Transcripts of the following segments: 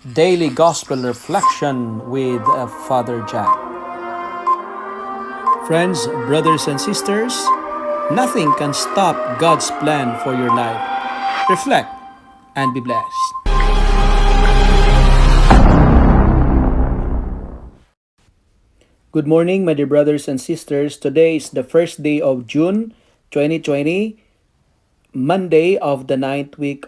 Daily Gospel Reflection with Father Jack. Friends, brothers, and sisters, nothing can stop God's plan for your life. Reflect and be blessed. Good morning, my dear brothers and sisters. Today is the first day of June 2020, Monday of the ninth week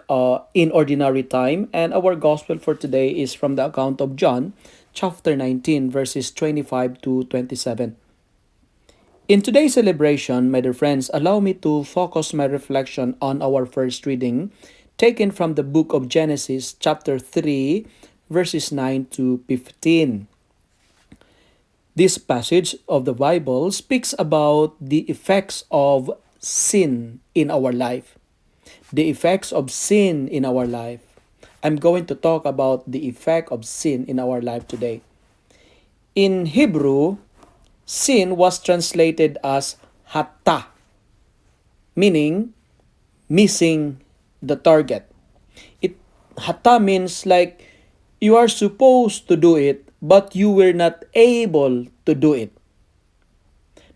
in ordinary time, and our gospel for today is from the account of John, chapter 19, verses 25 to 27. In today's celebration, my dear friends, allow me to focus my reflection on our first reading, taken from the book of Genesis, chapter 3, verses 9 to 15. This passage of the Bible speaks about the effects of sin in our life. The effects of sin in our life. I'm going to talk about the effect of sin in our life today. In Hebrew, sin was translated as hata, meaning missing the target. Hata means like you are supposed to do it, but you were not able to do it.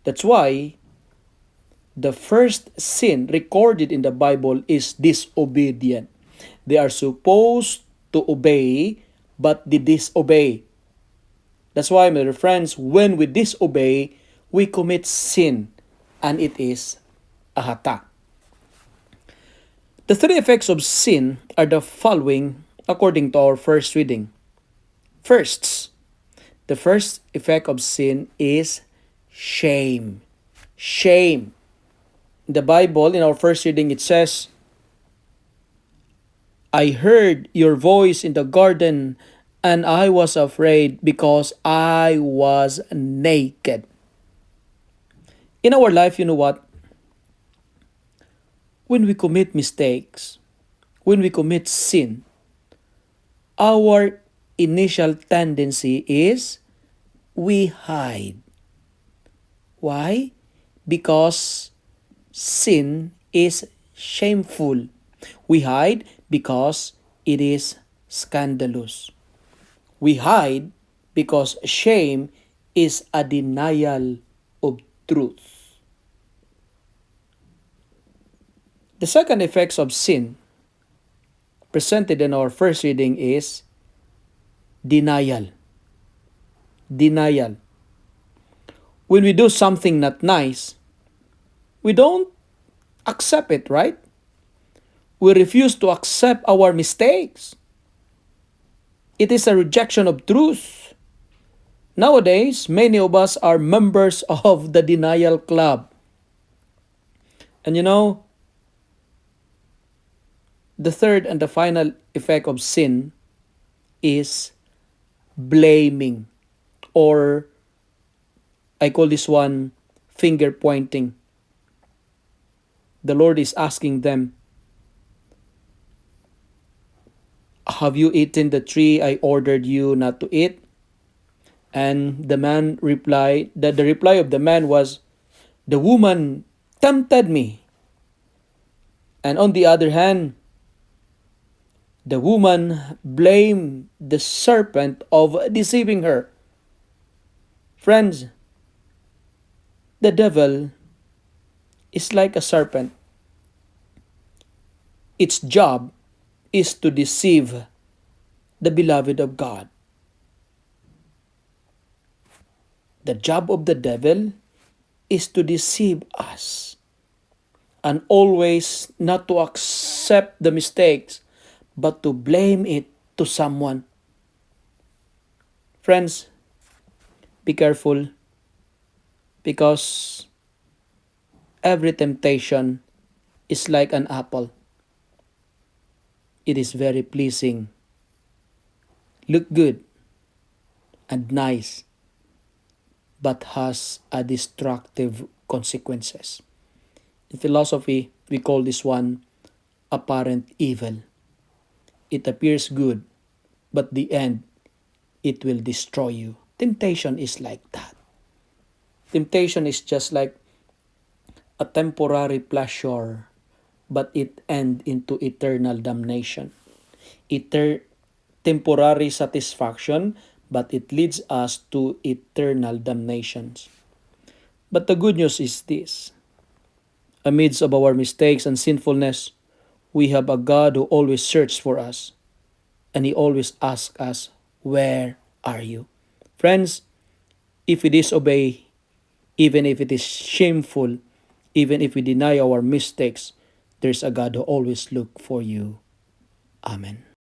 That's why the first sin recorded in the Bible is disobedient. They are supposed to obey, but they disobey. That's why, my dear friends, when we disobey, we commit sin, and it is a hata. The three effects of sin are the following according to our first reading. First, the first effect of sin is shame. Shame. In the Bible, in our first reading, it says, I heard your voice in the garden, and I was afraid because I was naked. In our life, you know what? When we commit mistakes, when we commit sin, our initial tendency is we hide. Why? Because sin is shameful. We hide because it is scandalous. We hide because shame is a denial of truth. The second effects of sin presented in our first reading is denial. Denial. When we do something not nice, we don't accept it, right? We refuse to accept our mistakes. It is a rejection of truth. Nowadays, many of us are members of the denial club. And you know, the third and the final effect of sin is blaming, or I call this one finger pointing. The Lord is asking them, have you eaten the tree I ordered you not to eat? And the man replied, that the reply of the man was, the woman tempted me. And on the other hand, the woman blamed the serpent of deceiving her. Friends, the devil is like a serpent. Its job is to deceive the beloved of God. The job of the devil is to deceive us and always not to accept the mistakes, but to blame it to someone. Friends, be careful, because every temptation is like an apple. It is very pleasing, look good, and nice, but has a destructive consequences. In philosophy, we call this one apparent evil. It appears good, but the end, it will destroy you. Temptation is like that. Temptation is just like a temporary pleasure, but it ends into eternal damnation. temporary satisfaction, but it leads us to eternal damnation. But the good news is this: amidst of our mistakes and sinfulness, we have a God who always searches for us, and He always asks us, "Where are you?" Friends, if we disobey, even if it is shameful, even if we deny our mistakes, there's a God who always look for you. Amen.